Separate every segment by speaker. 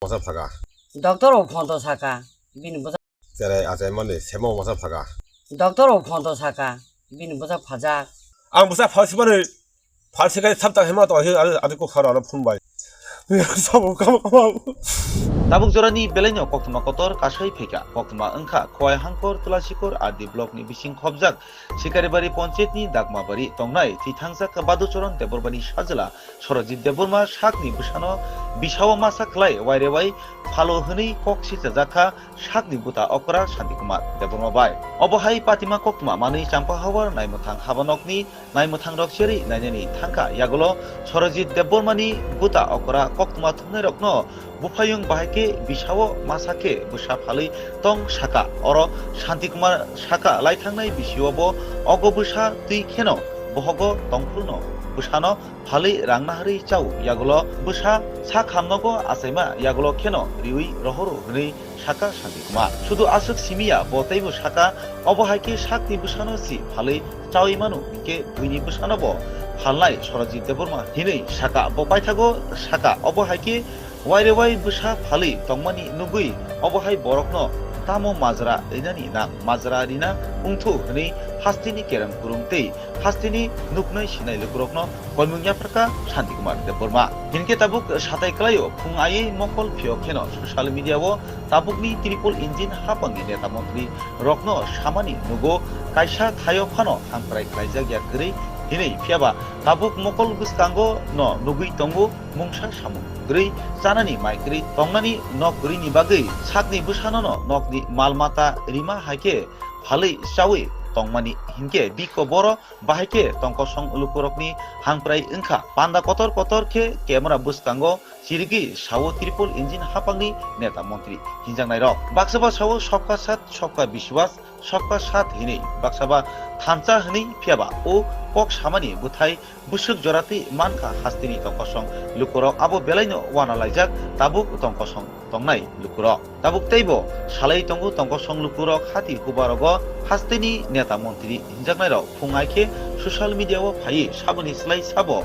Speaker 1: masa phaga
Speaker 2: doctor o photo saka bin bosa
Speaker 1: tere aje mane semo masa phaga
Speaker 2: doctor o photo saka bin bosa phaja
Speaker 1: ang musa phasiba를 발세가 탑다 해마도 아주 꼭 하라 푼바이 사모 까마
Speaker 3: Tabuk jorani belenya koktuma kotor kasai pheka koktuma engkha khoi hangkor tulasikor adi blok ni bising khobjak sikaribari panchayat ni dagma bari tongnai tithangsa kabadu choron deborbani sajala sorojit deborma sakni busano bisawa masa khlai wairewai phalo hni koksi jajakha sakni buta okra shantikumar deborma bai obohai patima koktuma mani champa hawar naimuthang habanokni naimuthang rokseri nainani thangka yagulo sorojit debormani buta okra koktuma thunai rokno bufayung bahake bisawo masake busa phali tong saka oro shantikumar saka laithangnai bisiyobo ogo busa tui kheno bohogo tongkhulno busano phali rangnahari chau yagulo busa sa khamnogo asaima yagulo kheno riui rohoro hni saka shantikumar sudu asuk simia botaibu saka obohaike sakni busano si phali chaui manu ke buini busano bo phalnai sorojit deborma hinei saka bo paithago saka obohaike wairewai busa phali tongmani nugui obohai borokno tamo majra inani na majra rina ungthu hni hastini kerang kurungtei hastini nuknai sinai lukurokno kolmungya praka shantikumar deborma hinke tabuk satai klayo phungai mokol phio kheno social media wo tabukni triple engine hapangi neta mantri rokno samani nugo kaisa thayo phano hangprai klaijak ya gri hinei phiaba tabuk mokol buskango no nugui tongo mungsa samung gri janani maikri tongnani nok gri ni bagai sakni busano no nokni malmata rima haike phali chawi tongmani hinke biko boro bahike tongkosong lukurokni hangprai engkha panda kotor kotor ke camera buskango sirigi sawo triple engine hapangni neta mantri hinjangnai rok baksaba sawo सबका साथ सबका विश्वास सबका साथ हिनै बाक्साबा थानचा हनै फियाबा ओ पक सामानि बुथाइ बुसुक जराति मानखा हास्तिनि तंकसं लुकुरक आबो बेलाइनो वाना लाइजाक ताबुक तंकसं तंगनाइ लुकुरक ताबुक तैबो सालाइ तंगु तंकसं लुकुरक हाति हुबारगो हास्तिनि नेता मन्त्रि हिनजाकनाइ रक फुंगाइखे सोशल मिडियाव फाइ साबनि स्लाइ साबो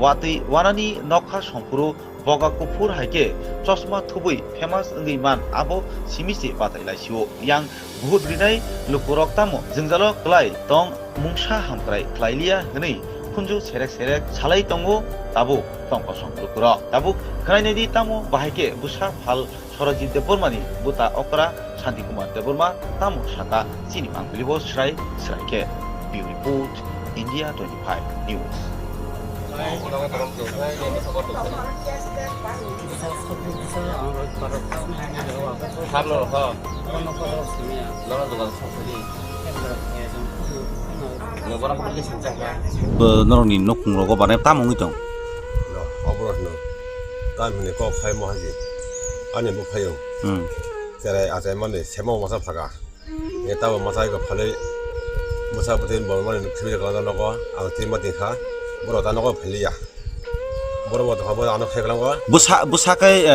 Speaker 3: वाति वानानि नखा संपुरु boga kufur haike chosma thubui famous ngi man abo simisi batai laisio yang buhut rinai lukurok tamo jingjalo klai tong mungsa hamkrai klailia hnei khunju serek serek salai tongo tabu tongkosong lukurok tabu khlainai di tamo bahike busa phal sorojit debormani buta okra shantikumar deborma tamo saka chini mangbilibo srai sraike bureau report India 25 news
Speaker 4: 너는 녹콩로고 반에 따먹이 좀.
Speaker 1: 어버러는 다음에 꼭 파이 뭐 하지 아니 뭐 파요 tere aje mane semo masa phaga eta masa ko phale masa buten bolmane khri ga ga logo ang tima dekha boro ta logo pheliya boro bo habo ano kheglang go
Speaker 4: busakai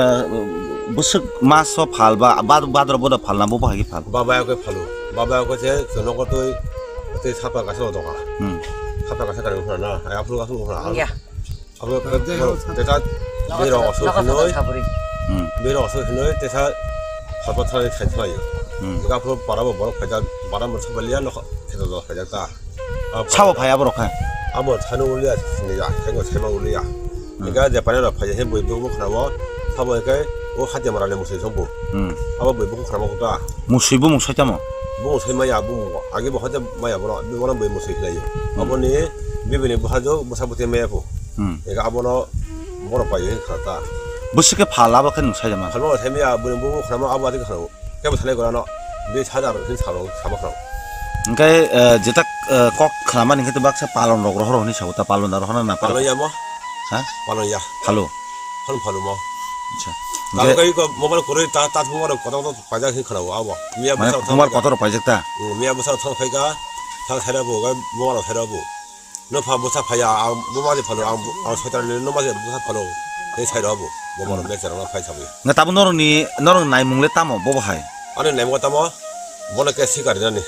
Speaker 4: busuk maso phalba badro boda phalna bo bhagi phal
Speaker 1: baba ko phalu baba ko je jono ko toi te sapa ga so doga sapa ga sa ga na ay apru ga so na
Speaker 2: ya
Speaker 1: abo teta bero so noi bero so noi tesa habo thai thai thai ga apru parabo boro khaja baram sabaliya no thedo do khaja ta
Speaker 4: 차워 봐야 보러 가.
Speaker 1: 아무 차는 올려야 되니까 생거 세마 올려야 내가 이제 반에로 파je 해 보이고 그러고 사보니까 오 하지 말아래 무슨 정보 아버 보이고 그러고 가
Speaker 4: 무시부 무서자모.
Speaker 1: 뭐 세마야 뭐 아기 뭐 하자 마야 뭐라 뭐라 뭐 무슨 일이야 아버니 비비네 뭐 하죠 뭐 사부터 매고 내가 아버너 뭐라 봐요 갔다
Speaker 4: 무시게 팔라바 큰 무서자모.
Speaker 1: 할머 세마야 뭐 그러면 아버지 그러고 깨부 살래 그러나 내 찾아로 그 사로 잡아서
Speaker 4: 그러니까 제딱 꼭 그나마는 그때 막사 팔론 로그로 허러니 저부터 팔론다로 하나 나 팔로.
Speaker 1: 팔로야 뭐
Speaker 4: 자?
Speaker 1: 팔로야
Speaker 4: 팔로.
Speaker 1: 팔로 뭐
Speaker 4: 자.
Speaker 1: 나가 이거 모바일 고려 다 통화로 거다도 과장 힘크라고 아버 미야
Speaker 4: 만약 정말 거더러 봐졌다.
Speaker 1: 미야 무사 통화가 다 살아보가 모바일 살아보 너파 무사 파야 모바일 팔로 아 소달을 너마지 무사 팔로 내 살아보 모바일 내처럼 파이 잡이
Speaker 4: 나 따분 너는 나이 뭉레 따모 뭐 봐해.
Speaker 1: 아니 내가 따모 뭐는 게 시가리라니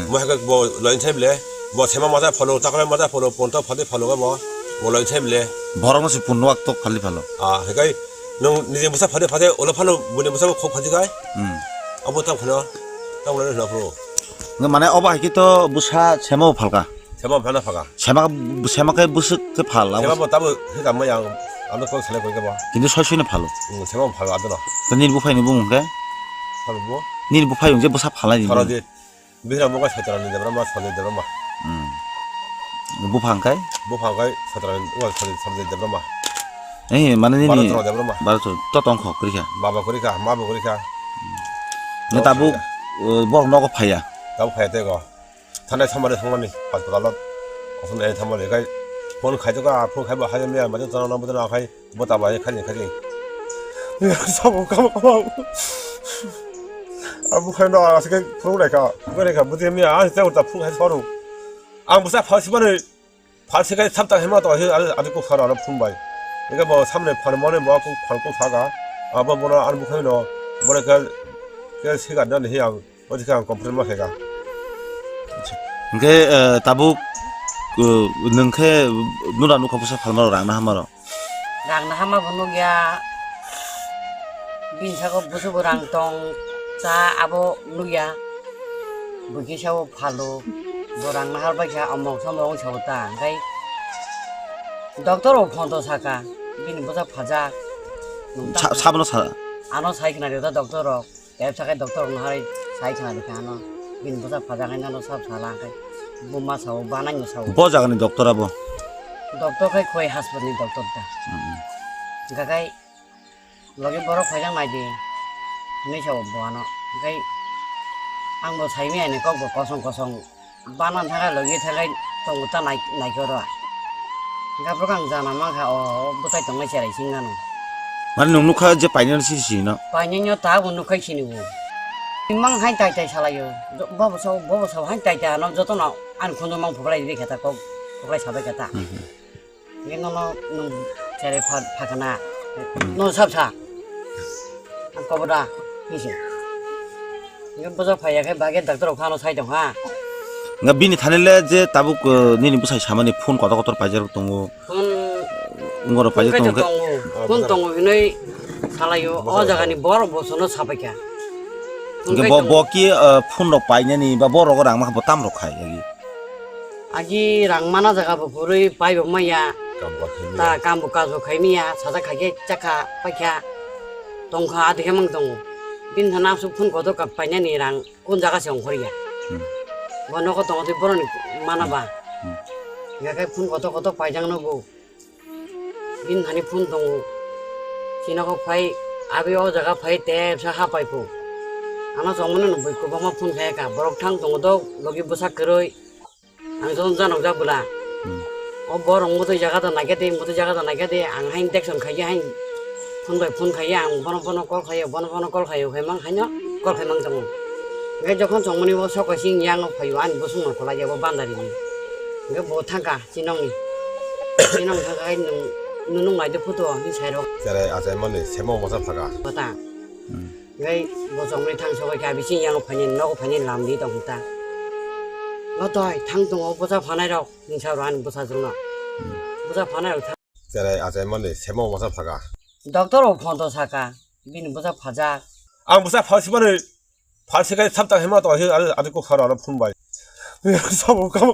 Speaker 1: 뭐 해가 뭐 런체블레 뭐 세마마다 팔로 딱을마다 팔로 본터 파데 팔로가 뭐 런체블레
Speaker 4: 버럭나시 분노악 또 칼리 팔로.
Speaker 1: 아 그러니까 너 니네 무사 바대 올라팔로 문에 무사 코 가지가 아무 딱 그냥 딱 올라서 앞으로
Speaker 4: 그 만에 어바 이게 또 무사 제모 팔까
Speaker 1: 제만 변화 파가
Speaker 4: 세마가 무스 그 팔라
Speaker 1: 제만 뭐 따로 해가 뭐야 아무 거 살려 보니까 봐
Speaker 4: 근데 설수는 팔로
Speaker 1: 제만 팔고 안 되나
Speaker 4: 근데 일 부파이 니 게
Speaker 1: 팔로 뭐
Speaker 4: 니 부파이 이제 무사 팔라 니
Speaker 1: 팔아지 미라 뭐가 사더라는데 그러면 선인데 그러면
Speaker 4: 부파인가
Speaker 1: 뭐 파가 사더라는 거 선인데 그러면
Speaker 4: 에이 많은
Speaker 1: 말을
Speaker 4: 일이
Speaker 1: 들어야 그러면
Speaker 4: 말도 또 똥커 그렇게
Speaker 1: 마바 그러니까
Speaker 4: 내 다부 뭐 너가 파야
Speaker 1: 나도 가야 되고 단에 3만에 상만이 받고 달라 무슨 애 3만에 가 본 가져가 앞으로 가면 하려면 맞아 전화 넘어도 가이 뭐 따봐야 가지 사고 가만 아무 해나 아직 프로그램가 그러니까 무대면 아 세우다 푸 해서 서로 아 무사 파시만을 발세가 참다 해마도 아주 꼭 살아 푼 바이 그러니까 뭐 3년 파는 mon에 뭐 갖고 팔고 사가 아뭐 뭐라 안 먹고 해노 뭐라 그 세가 안 나는 해야 어떻게 한 컴플레인만 해가
Speaker 4: 그 다부 그 능케 누나 누가 무사 팔마로 랑나 하마로
Speaker 2: Rang na hama bunugya bin sago busu burang tong sa abo nugya buki sago phalu burang na harba kya amok samong chauta kai doctor o phone to saka bin busa phaja
Speaker 4: 사분로 사
Speaker 2: ano sai kna reda doctor o ep sakai doctor na hari sai kna de kano bin busa phaja kai no sab sala kai buma sao banai no sao
Speaker 4: 뭐 작은 doktor하고
Speaker 2: doctor kai khoi hospital ni doctor ta gagai lagi borok phajang mai di nei chau boano gai ang bo sai mi ane kok bo kosong banan thaga lagi thagai tong ta nai ko ro ga prokang jana ma kha o butai tong mai cherai singano
Speaker 4: 만 농룩하 이제 바이너를 시시나
Speaker 2: painyo ta unu kai chini wo mang hai tai salayo bo so hai tai no joto na an khono mang phoklai di khata kok phoklai sabe kata ni no chere phakana no sabsa an ko boda hisin ni bozo phaya kai bage doctor khano sai dong ha
Speaker 4: nga bini thanele je tabu ni busai samani phone kota kota pajar tongo ngoro pajar tongo
Speaker 2: kun tongo hinoi salayo o jaga ni bor bosono sabekya
Speaker 4: nge bo ki phone ro paine ni ba bor ro rang ma bo tam ro khai yagi
Speaker 2: aji rangmana jaga bo puroi pai bo maya ta kam buka zo khaimiya sada khage chakha pakya tongkha adhe mang tong bin thana su phun ko to kap paina ni rang kun jaga se ongkhoriya bono ko tong ti boron mana ba ga kai phun ko to paijang no bo bin thani phun tong china ko phai abi o jaga phai te sa ha pai pu ana songmone no boi ko ba ma phun kha ka borok thang tong do logi busa kroi ang jon janok ja bula o borong mo to jaga ta nagade ang hain dekson khaya hain phun khaya ang bono kol khayo khemang khanyo kol khemang tong nge jokhon songmoni bo sok sing yang phayo an bo sung ko la ja bo bandari ni nge bo thangka sinong thangka ai nung mai de photo ni sai ro
Speaker 1: 자래 아재 만에 세모 무사 파가
Speaker 2: bata nge bo songmoni thang so ka bi sing yang phanin no ko phanin lam di tong ta lo toi thang tong bo sa phanai ro ni sa ro an bo sa jung na bo sa phanai ro
Speaker 1: 자래 아재 만에 세모 무사 파가
Speaker 2: doctor o phone to saka bin bo sa phaja
Speaker 1: 아 무사 파시만을 발세가 참다 해마도 아주 꼭 살아 푼 바이 사고 가만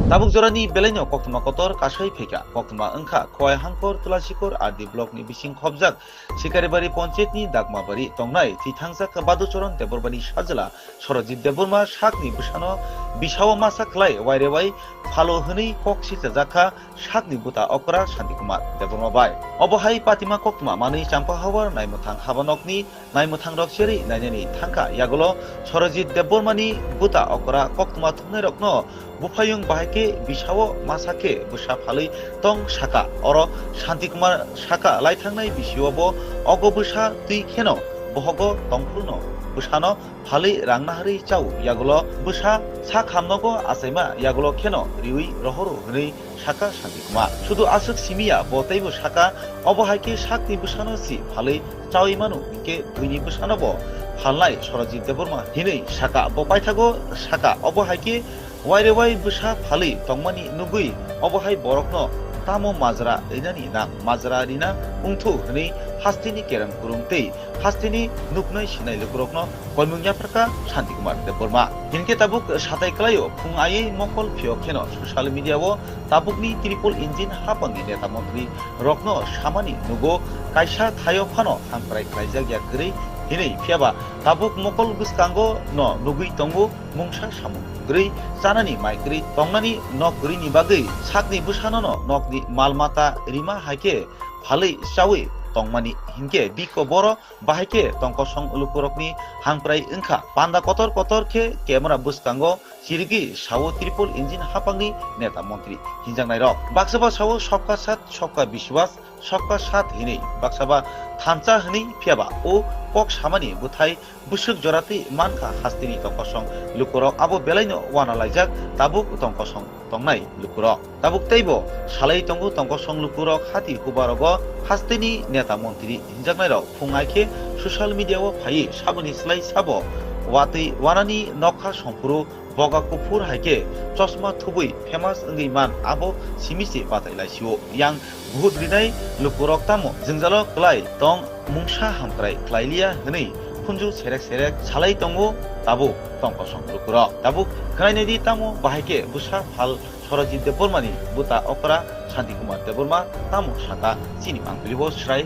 Speaker 3: tabuk jorani beleno koktuma kotor kasai pheka koktuma angkha khoi hangkor tulasikor adi blok ni bising khobjak sikaribari panchayat ni dagmabari tongnai thithangsa baduchoron deborbani sajala sorojit deborma sakni busano bishawa masa khlai wairewai phalo hni kok sitajaka sakni buta okra shantikumar deborma bai obohai patima koktuma mani champa hawar naimuthang habanokni naimuthang rokseri nainani thangka yagulo sorojit debormani buta okra koktuma thunai rokno bufayung bahake bishawo masake busa phalai tong saka oro shantikumar saka laithangnai bisiyobo ogo busa tui kheno bohogo tongpurno busano phalai rangnahari chau yagulo busa sa khamnogo asaima yagulo kheno riui rohoro hnei saka shantikumar sudu asuk simia botaibo saka obohake sakni busano si phalai chaoimanu ke tuini busano bo phalnai sorojit deborma hinei saka bo paithago saka obohake wairewai busa phalai tongmani nugui obohai borokno tamo mazra inani na mazra rina ungthu hani hastini kerang kurungtei hastini nuknai sinai lukurokno kolmungya praka Shanti Kumar Deborma hinke tabuk satai klayo phung ai mokol phio kheno social media wo tabukni triple engine hapangi neta mantri rokno samani nugo kaisa thayo phano hangprai klaijak ya gri hinei phiaba tabuk mokol buskango no nugui tongo mungsa samu gri sanani maikri tongnani nok gri ni bagai sakni busano no nokni malmata rima haike phalei sawi tongmani hinke biko boro bahike tongko song lukurokni hangprai engkha panda kotor kotor ke camera buskango sirigi sawo triple engine hapangni neta mantri hinjangnai rok baksaba sawo sabka sat sabka bishwas sabka sat hinei baksaba thancha hinei phiaba o kok samani buthai busuk jorati manka hastini tongkosong lukurok abo belaino wana laijak tabuk tongkosong tongnai lukurok tabuk teibo salai tongu tongkosong lukurok hati hubarogo hastini neta mantri hinjaknai rok fungaike social media o phai sabuni slai sabo watei wanani nokha sompuru boga kufur haike chosma thubui famous engeiman abo simisi batai laisio yang buhut rinai lukurok tamo jingjalo klai tong mungsa hamkrai klailia hnei phunju serek serek salai tongo tabu tongkosong lukurok tabu khainedi tamo bahike busa phal Sorajit Debormani buta okra Shanti Kumar Deborma tamo saka sini mangpilibo srai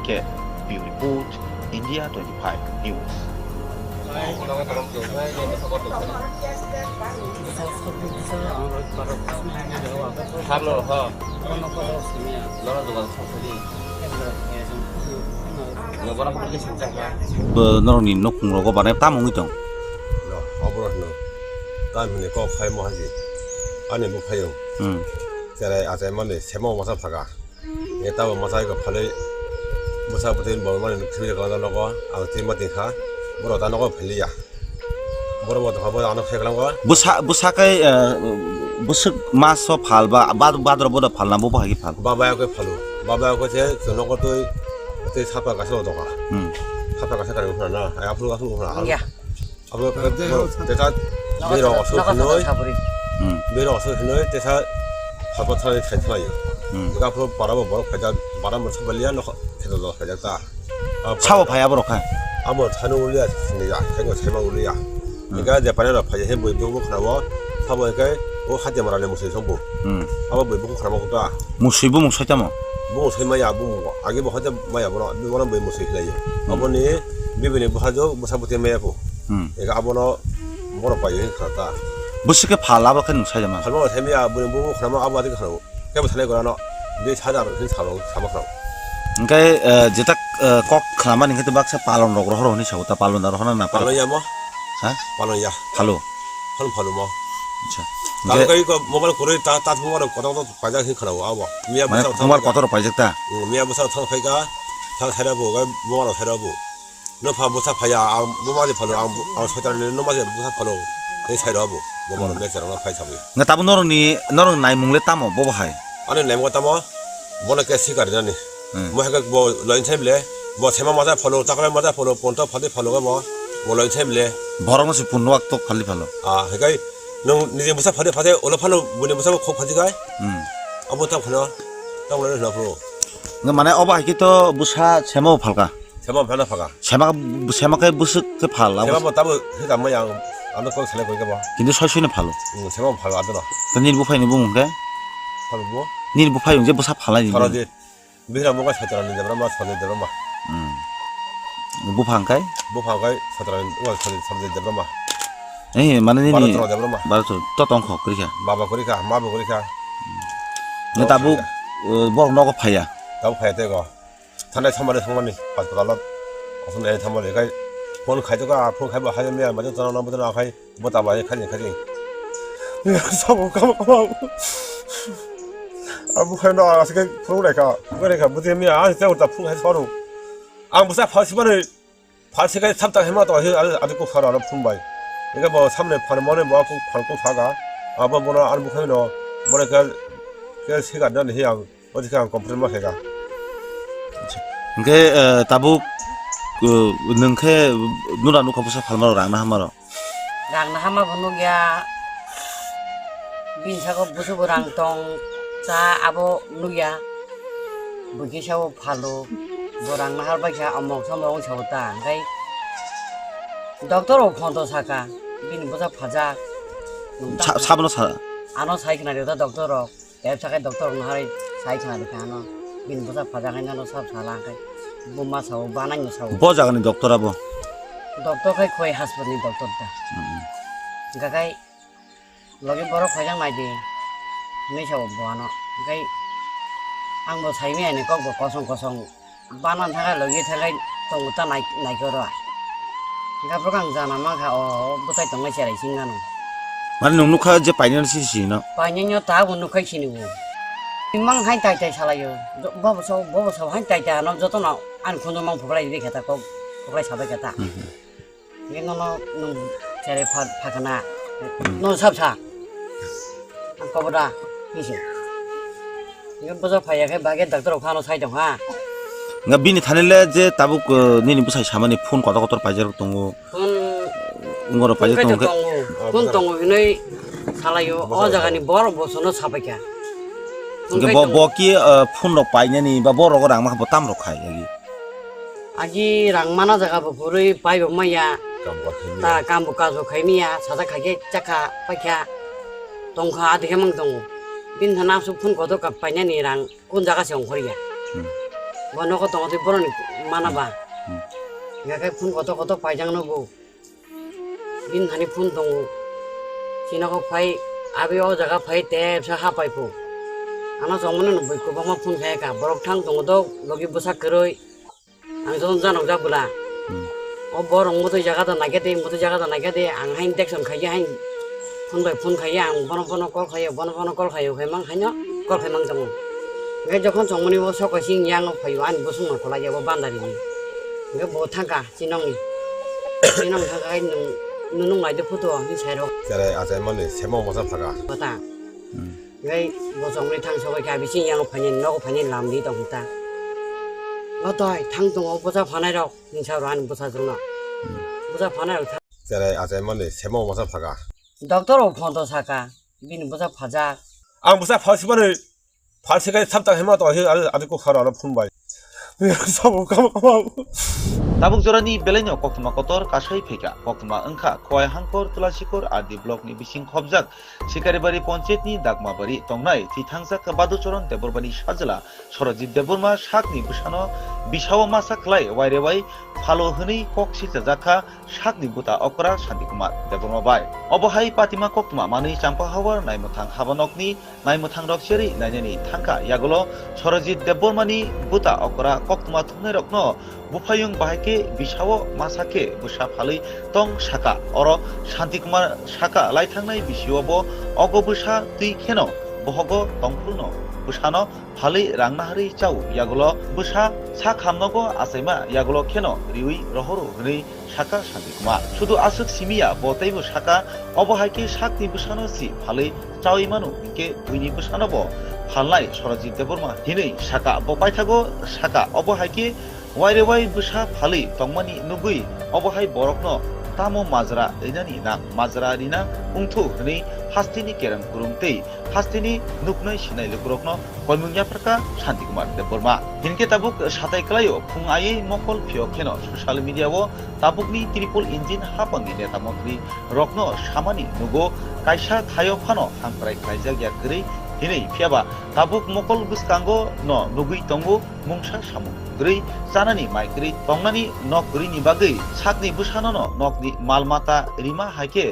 Speaker 3: ke Bureau Report India 25 News
Speaker 4: 너는 녹콩로고 반에 따먹이 좀.
Speaker 1: 어버러너 다음에 거 파이 뭐 하지 아니 뭐 파요 제가 아재만에 세모 마사 파가 얘 따고 마사 이거 팔에 마사 부터 뭐만 그게 가다라고 아 팀마팅카 뭐로 다나고 팔리야 뭐로 뭐 가보 안 하게 그런 거
Speaker 4: 부사kai busuk maso phalba badro boda phalna bo bahagi phal
Speaker 1: 바바야 그 팔로 바바야 그제 저런 것도 그때 사파 가서 오다가 사파 가서 가는 거 하나 앞으로 가서 오나
Speaker 2: 야
Speaker 1: 앞으로 내가 내려와서 그노이 내려와서 그노이 대사 바바타에 괜찮아요 내가 앞으로 바라보 뭐 가자 바람을 쳐벌리야 너 해도 가자다
Speaker 4: 차워 봐야 버럭하
Speaker 1: 아무 차는 올려야 되니까 생각 세만 올려야 그러니까 이제 바나나 파je 해 보이고 뭐 그러고 사보니까 뭐 하지 말라는 무슨 정보 아마 뭐 보고 그러고 또
Speaker 4: 무시부 무셔자모
Speaker 1: 뭐 세마야 뭐 아기 뭐 하자 마야 뭐 뭐는 뭐 무슨 일이야 아버니 미비네 뭐 하죠 뭐 사부터 매고 얘가 아버너 뭐라 봐요 그렇다
Speaker 4: 무시게 팔라버 큰 사자마
Speaker 1: 할머 세미야 뭐 그러면 아버한테 그러고 걔뭐 살래 그러나 내 찾아로 그 사로 잡아서
Speaker 4: 그러니까 제딱 꼭 그나만 이게 baksa palon rogro horoni sauta palon daro hona na
Speaker 1: 팔로야 뭐
Speaker 4: ha
Speaker 1: 팔로야
Speaker 4: 팔로
Speaker 1: 팔로 팔로 뭐
Speaker 4: আচ্ছা
Speaker 1: 나가 이거 모바일 고려 다 모바일 고다도 과장 힘크라고 아버 미야
Speaker 4: মানে
Speaker 1: 무사
Speaker 4: তোমার কতর পাইজেকতা
Speaker 1: 미야 무사 탕 파이가 탕 살아보고 모바일 살아보 너 파 무사 파야 모바일 팔로 아 소자는 너 맞아 무사 팔로 내 살아보 모바일 내 살아 파이 잡고
Speaker 4: nga tabu norong nai mungle tamo bo bahai
Speaker 1: 아니 내가 따마 뭐는 게 시가리다니 뭐 해가 뭐 라인 템래 뭐 세마 맞아 팔로 딱을 맞아 팔로 본터 파데 팔로가 뭐 라인 템래
Speaker 4: 버렁 시 분노 또 팔리 팔로
Speaker 1: 아 그러니까 너 이제 무사 파데 올라 팔로 뭐네 무사 코 파지가 아무 딱 하나 딱 올라는 앞으로
Speaker 4: nga mane oba ki to busa semo phalka
Speaker 1: 세마 변화 파가
Speaker 4: sema kai busuk ke phal
Speaker 1: 세마 뭐 따고 해가 뭐야 안도 거 살래 거기가 뭐
Speaker 4: কিন্তু ছয়শনে ভালো
Speaker 1: 세마 팔로 안 되나
Speaker 4: তো নীল বুফাই নিবো মুখে
Speaker 1: 팔로 뭐
Speaker 4: নীল বুফাই যে বুসা ফালাই নিবো
Speaker 1: 팔아지 미라 뭐가 사자라는 데라 뭐 사는 데라 뭐
Speaker 4: বুফাংকাই
Speaker 1: 뭐 파가 사자라는 거 사는 데라 뭐
Speaker 4: এই মানে নি
Speaker 1: 바로 들어 데라 뭐
Speaker 4: বারো তো তংখ করিকা
Speaker 1: 마바 거리가 마바 거리가
Speaker 4: nga tabu borong nogo phaya
Speaker 1: 나도 봐야 되고 단에 참말에 상만이 받고 달라 무슨 애 참말에 가 폰 가져가 폰 가봐 하려면 맞아 전화 넘버 전화 가이 뭐 따봐야 가지 사고 가봐 아무 해나 아직 프로그래가 그러니까 무슨 아 진짜 다 풍해 서로 아 무슨 파시만을 파시가 참다 해마도 아주 꼭 살아 품 바이 이거 뭐 3년 파는 뭐네 뭐 꼭 사가 아뭐 뭐나 안 먹어요 뭐래 그 시간 전에 해야 어떻게 한 컴퓨터 해가
Speaker 4: nga tabu nengke nura nuka busa phalmaro rangna hamaro
Speaker 2: rang na hama bunugya bin sago busu burang tong তা abo nuya buki sawo phalo borang nahar baikha amok samong sawta ngai doctor o photo saka bini bosa phaja
Speaker 4: 사번호 사
Speaker 2: ano sai kana da doctor o ep sakai doctor nahari sai kana de kano bini bosa phaja ngai no sab sala ngai buma sawo banang no sawo
Speaker 4: 버자가는 dokto라고
Speaker 2: doctor kai khoi hospital ni doctor ta gagai logi boro khajang nai de nei sawo boano gai ang bo sai mi ani kok bo kosong banan thakai logi thakai tongta nai koro gabrokang jana ma kha o butai tongai serai singano
Speaker 4: माने नोंनुखा जे पाइनान सिसि न
Speaker 2: पाइनयो ता उनु खै सिनिबो इमां हाइ ताइ सालायो बबो सब हाइ ताइ न जतो न आन खुन्दो मां फुबलाइ बे खेता को फुबलाइ साबे खेता बेनो न नं सेरे फाखना न सबसा आं कबदा हिसो इयो बजा फायाखै बागे डाक्टर खानो साइ दं हा
Speaker 4: nga bini thanile je tabuk nini busai samani phone kota kotor pajar tongo ngoro pajar tongo
Speaker 2: kun tongo inai salayo o jagani bor bosono sabekya
Speaker 4: nga bo ki phone rok painani ba bor rok rang ma botam rok khai agi
Speaker 2: agi rangmana jaga bo purui paibo maya ta kambu kazo khaimiya sada khage chaka pakya tongkha adhe mang tongo bin thana su phun kodo ka painani rang kun jaga se ongkhoriya bono ko tongo te boroni manaba ngakai phun kodo paijang no bo bin thani phun tongo sina ko phai abi o jaga phai te sa ha paipo ana jomone no boiko bama phun khai ka borok thang tongo do logi busa keroi ang jon janok jabula o borong moto jaga da nagete ang hain dekson khai hain phun khai ang bono kol khai mang hanyo kol khai mang tongo nge jokhon jomoni o sok sing yang o phai an busung ko la jabo bandari ni nge bo thangka sinong thangka ai nung lai de photo ni sairo
Speaker 1: sare azai mane semo masa phaga
Speaker 2: bata ngai bo jongni thang sobai ka bising yang phanin no phanin lamdi tong ta no toy thang tong o bosa phanai rok ni sa ran bosa jongna bosa phanai rok
Speaker 1: sare azai mane semo masa phaga
Speaker 2: doctor o photo saka bin bosa phaja
Speaker 1: ang musa phasiban을 발세가 탐탁 해마도 아직고 가라 푼바이 사보 까마
Speaker 3: tabuk jorani beleno koktuma kotor kasai pheka koktuma angkha khoi hangkor tulasikor adi blok ni bising khobjak sikaribari panchayat ni dagma bari tongnai tithangsak baduchoron deborbani sajala sorojit deborma sakni busano bisawa masa khlai wairewai phalo hni koksi jakha sakni buta okra santikumar deborma bai obohai patima koktuma mani champa hawar naimthang habanokni naimthang rokseri nainani thangka yagolo sorojit debormani buta okra koktuma thunai rokno bufayung bahake bisawo masake busa phalai tong saka oro Shantikumar saka laithangnai bisiyobo ogo busa tui kheno bohogo tongpulno busano phalai rangnahari chau yagulo busa sa khamnogo asaima yagulo kheno riui rohoro hni saka Shantikumar sudu asuk simia botaibo saka obohaike sakni busano si phalai chaui manu ke buini busano bo phalnai Sorojit Deborma hinei saka bo paithago saka obohaike wairewai busa phalai tongmani nugui obohai borokno tamo majra inani na majra rina ungthu hni hastini kerang kurungtei hastini nuknai sinai lukrokno koimungya praka Shantikumar Deborma hinke tabuk satai klayo phungai mokol phio kheno social media o tabukni triple engine hapangi neta mantri rokno samani nugo kaisa thayo phano hangprai klaijak yakri hinei phiaba tabuk mokol buskango no nugui tongo mungsa samu grei sanani maikri tongnani nokri ni bagai sakni busano no nokni malmata rima haike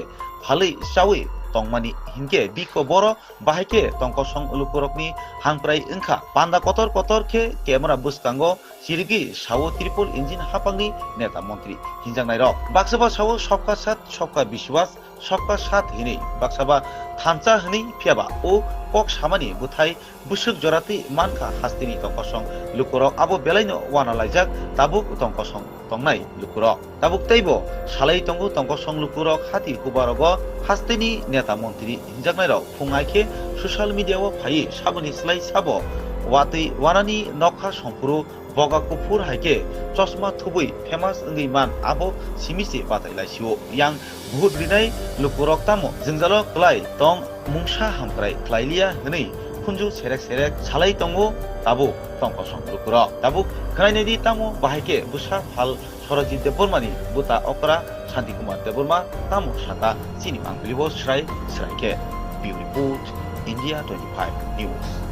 Speaker 3: phalai chawi tongmani hinke biko boro bahike tongkosong lukurokni hangprai engkha panda kotor ke camera buskango sirigi sawo triple engine hapangni neta mantri hinjangnai rok baksaba sawo सबका साथ सबका विश्वास सबका साथ hinei baksaba thancha hni phiaba o kok samani buthai busuk jorati manka hastini tongkosong lukurok abo belaino wana laijak tabuk tongkosong tongnai lukurok tabuk teibo salai tongo tongkosong lukurok hati kubarogo hastini neta mantri hinjangnai rok phungaike social media o phai sabuni slai sabo watei wanani nokha songpuru boga kupur haike chosma thubui famous ngai man abo simisi batai laisio yang buhut rinai lukurok tamo jingjalo klai tong mungsa hamprai klailia hni 푼주 세렉 살라이 똥고 다부 똥거 성그룹으로 다부 그라이네디 땅모 바하이게 부사 팔 서라지 데보르마니 부타 오크라 산티쿠마 데보르마 땅모 산다 시니 망빌리보 스라이게 뷰리포트 인디아 25 뉴스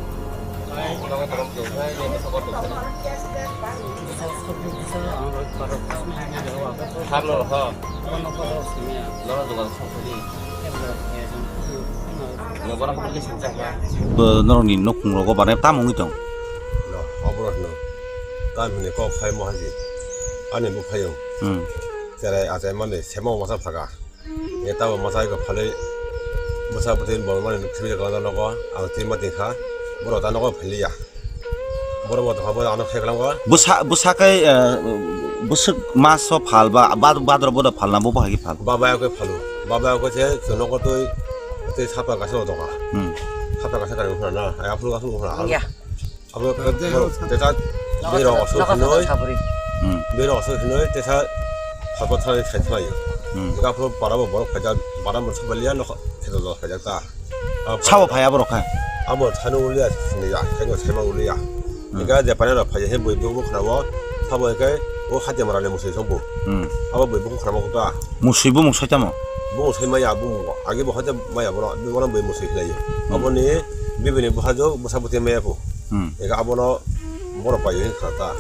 Speaker 4: 너는 이 녹콩로고 말해 따먹이 좀.
Speaker 1: 어버러너 땀이 거 파이 뭐 하지 아니 뭐 파요 제가 아재만데 세모 마사 파가 예 따고 마사 이거 팔에 마사 버튼 뭐만 집에 가다 놓고 아 팀마 띵카 뭐로 다 놓고 팔리야 뭐로 뭐 바보 안 하게 그런 거
Speaker 4: 부사kai busuk maso palba badro boda palna bo bahagi pal.
Speaker 1: 바바야 그 팔로 바바야 그제 저런 것도 그때 사파 가서 오다가 사파 가서 가는 거나 앞으로 가서 오나
Speaker 2: 야.
Speaker 1: 앞으로 내가 내려와서 그노이 내려와서 그노이 대사 바바타는 괜찮아요 내가 앞으로 바라보 뭐로 가자 바람을 쳐발리야 너 해도 가자다
Speaker 4: 차워 봐야 보러 가.
Speaker 1: 아무 차는 올려야 되는데 생각 잘만 올려야 내가 내 반에서 파지 해 보이고 그러고 사보니까 뭐 하지 말아내 무슨 정보 아마 뭐 보고 그러고 또
Speaker 4: 무시부 묵서자모.
Speaker 1: 뭐 세마야 뭐 아기 뭐 하자 마야 뭐라 뭐라 뭐 무슨 해요 아버니 미비네 뭐 하죠 뭐 사부터 매고 내가 아버너 뭐라 봐요 그렇다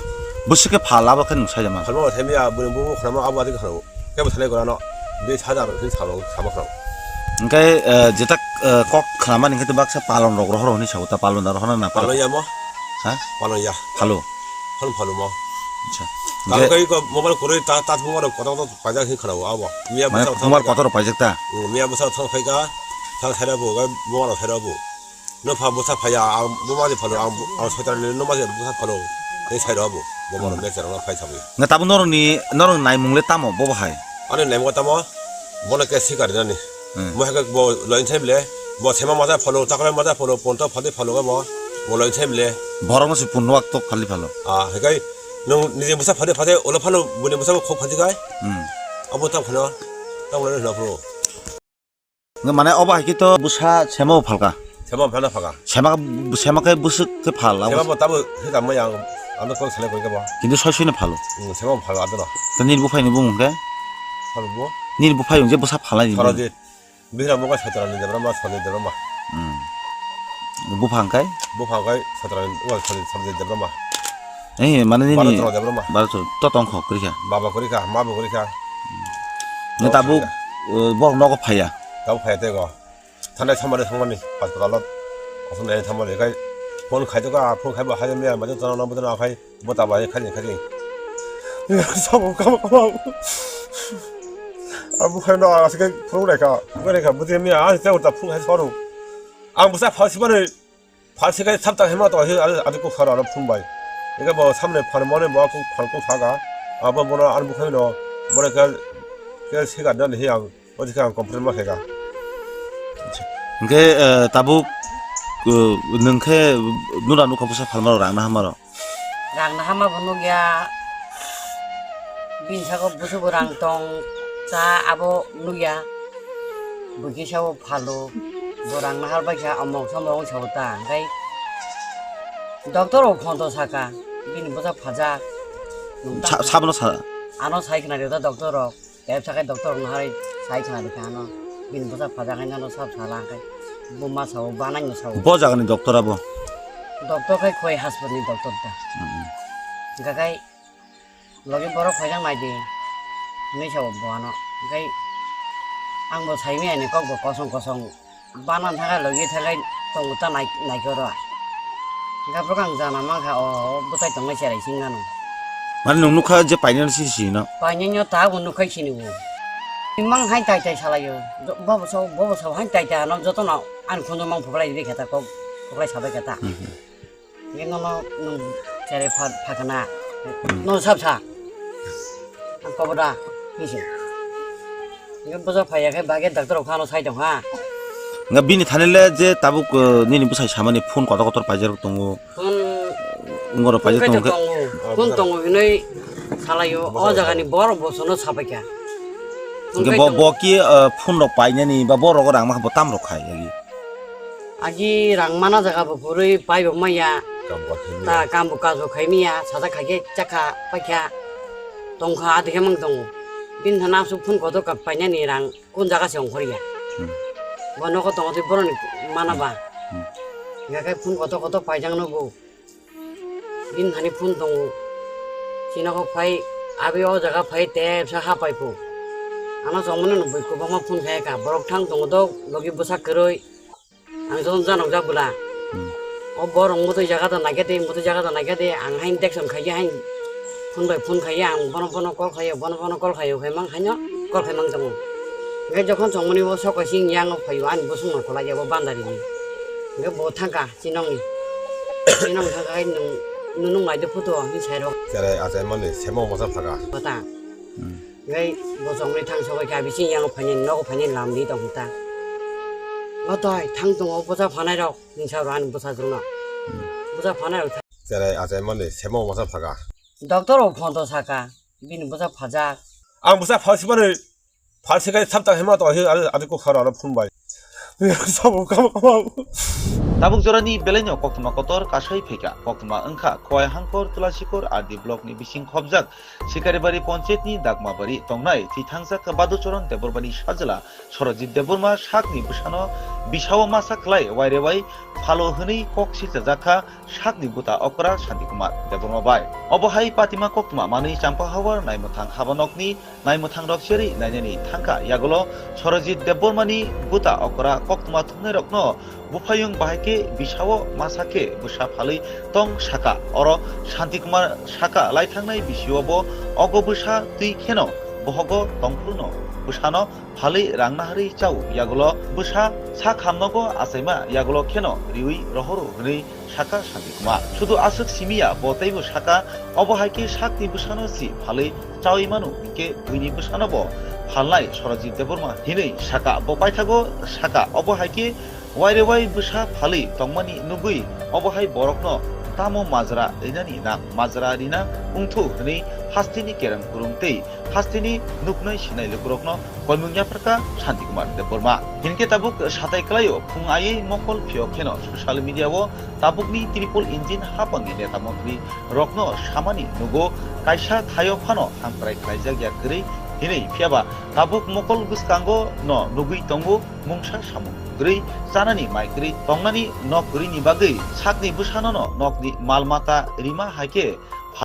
Speaker 4: busuk에 팔라바 큰 묵서자모.
Speaker 1: 할머니 세미야 뭐 그러면 아버지 그러고 깨부 살래 그러나 내 찾아로 그 사로 잡아 그러고
Speaker 4: Engkai jetak kok kelaman yang ketebak sa palon rogro horo ni sauta palon daro hana na palon.
Speaker 1: 발로야 뭐
Speaker 4: Ha?
Speaker 1: 발로야
Speaker 4: Halo.
Speaker 1: 발로 뭐
Speaker 4: Acha.
Speaker 1: 나 그거 모바일 고려 다 보고로 거다도 과장 그러고 아버 미야
Speaker 4: Mana
Speaker 1: 무사
Speaker 4: kumar kotor pajekta.
Speaker 1: 미야 무사 통회가 다 살아보고 뭐하러 살아보 너 무사 파야 뭐마지 팔로 아 소자를 너마지 무사 팔로 내 살아보 뭐하러 내 살아로 파이 잡고
Speaker 4: Nga tabu noro ni noro nai mungle tamo bo bahai.
Speaker 1: 아니 내가 뭐 뭐는 게 시가리다니 뭐 해가 뭐 런체블레 뭐 세마마다 팔로 딱라마다 팔로 본터 파데 팔로가 뭐 런체블레
Speaker 4: Borong si pun waktu kali palo.
Speaker 1: 아 그러니까 너 니제 무사 파데 올라 팔로 문에 무사 코 파지가 아무 딱 하나 딱 올라 앞으로
Speaker 4: Nga mana obah kita busa semo palka.
Speaker 1: 세마 변화 파가
Speaker 4: Sema kai busuk ke pala.
Speaker 1: 세마 뭐 따로 해가 뭐야 아무 거 살래 거니까 뭐
Speaker 4: Kintu soisune palo.
Speaker 1: 세마 파가 아더라
Speaker 4: Tani bu phai ni bu mungke.
Speaker 1: 팔로 뭐
Speaker 4: Ni bu phai yung je busa phala ni.
Speaker 1: 팔아지 미라 뭐가 사더라는 데라 뭐 사는 데라 뭐
Speaker 4: Bu phangkai.
Speaker 1: 뭐 파가 사더라는 거 사는 데라 뭐
Speaker 4: Eh mana ni
Speaker 1: 바로
Speaker 4: ni.
Speaker 1: 들어 데라 뭐
Speaker 4: Baru tu to tongkho krika.
Speaker 1: 바바 거리가 마바 거리가
Speaker 4: Nga tabu borong nogo phaya.
Speaker 1: 나도 봐야 되고 단에 3만에 상만이 받고 달라 어서 내 3만 내가 폰 가져가 폰 가면 하려면 먼저 전화 넘버들 나가 뭐 따봐야 가지 이거 사고 가고 아무 하나 와서 그 프로그램가 그러니까 무슨 아 진짜 우리가 폰 해서 서로 아 무슨 80만을 80까지 탑당 해마도 아주 꼭 하라 폰 바이 이거 뭐 3년 파는 mon에 뭐 꼭 사가 아뭐 뭐나 안 먹으면 뭐라 그 시간 난 해야 어떻게 한 컴퓨터만 해가
Speaker 4: Engke tabu nengke nura nu kapusa palmaro rangna hamaro.
Speaker 2: Rang na hama bunuk ya bin sago busu burang tong sa abo nuya buki sago palo burang na harba ya among samong chauta ngai doktor okhonto saka bin busa phaja
Speaker 4: Sabno sa.
Speaker 2: ano sai kana reda doktor ok ep sakai doktor na hari sai kana dikano bin busa phaja kana no sab sala kai buma sao banang sao
Speaker 4: Bo jaga ni doktor abo.
Speaker 2: doktor kai khoi hospital ni doktor ta gagai logi borok khajang mai di nei sao boano gai ang bo sai mi ani kok bo kosong banan thaga logi thagai tong ta nai koro ga prokang jana ma kha o butai tong mai serai singano
Speaker 4: Mana nung nukha je painen si no.
Speaker 2: panyo ta unu khai sini wo mang hai tai salayo bobo so hai tai no joto na an khondo mang phoklai di khata ko phoklai sabai kata ngeno no nung cere phakana no sabsa ang koboda hisi ngem bosa phaya ke bage doctor khano sai dong ha
Speaker 4: Nga bini thanile je tabu nini busai samani phone kota kotor pajer tongo. Ngoro pajer tongo.
Speaker 2: kun tongo hinai salayo o jaga ni bor bosono sabaka
Speaker 4: Nge bo ki phone rok paine ni ba boro rang ma bo tam rok khai yagi.
Speaker 2: agi rang mana jaga bo purui pai bo maya ta kambu kazo khaimia sada khage chaka pakya tongkha adhe mang tong bin thana su phun ko to ka panya ni rang kun jaga se ongkhoriya bono ko tong ti boron mana ba ga kai phun ko to paijang no bo bin thani phun tong sina ko phai abi o jaga phai te sa ha pai pu ana somone no boi ko bama phun khai ka borok thang tong to logi busa keroi ang jon janok jabula o borong mo to jaga ta nagete ang hain dekson khai hain phun bai phun khai ang bono kol khai khai mang khanyo kol khai mang tong nge jokhon somone bo sok sing yang o phai wan busung ma khola jabo bandari ni nge bo thangka sinong thangka ai nung mai de photo ni chairo
Speaker 1: sere azai mane semo masa phaga
Speaker 2: bata ngai bo somone thang so ka bi sing yang phanin no phanin lam ni tong ta 어떠이 당동 보자 반해라 인사로 하는 보자 들나 보자 반해라
Speaker 1: sere azai mane semo masa phaga
Speaker 2: 덕터로 폰도 사가 비는 보자 파자
Speaker 1: 아 무사 파시만을 발세까지 참다 해마도 아들 꼭 하라 푼바이 사고 가마
Speaker 3: tabuk jorani beleno koktuma kotor kasai pheka koktuma angkha khoi hangkor tulasikor ardi blok ni bising khobjak sikaribari panchayat ni dagmabari tongnai thithangsa baduchoron deborbani sajala sorojit deborma sakni busano bishawa masa klai wairewai phalo hni kok sijakha sakni buta okra shantikumar deborma bai obohai patima koktuma mani champa hawar naimthang habanokni naimthang rokseri nainani thangka yagulo sorojit debormani buta okra koktuma thunai rokno bufayung bahake bishawo masake busa phalai tong saka oro shantikumar saka laithangnai bisiyobo ogo busa tui kheno bohogo tongpurno busano phalai rangnahari chau yagulo busa sa khamnogo asaima yagulo kheno riui rohoro hni saka shantikumar শুধু asuk simia botaibo saka obohaike sakni busano si phalai chaoimanu ke buini busano bo phalnai sorojit deborma hinei saka bo paithago saka obohaike wairewai busa phalai tongmani nugui obohai borokno tamo majra inani na majra rina ungthu hni hastini kerang kurungtei hastini nuknai sinai lukrokno kolmungya praka shantikumar deborma hinke tabuk satai klayo phungai mokol phio kheno social media wo tabukni triple engine hapangni neta mantri rokno samani nugo kaisa thayo phano hamprai klaijak ya kri hinei phiaba tabuk mokol buskango no nugui tongo mungsa samu gri sanani maikri tongnani nokri ni bagai sakni busano no nokni malmata rima haike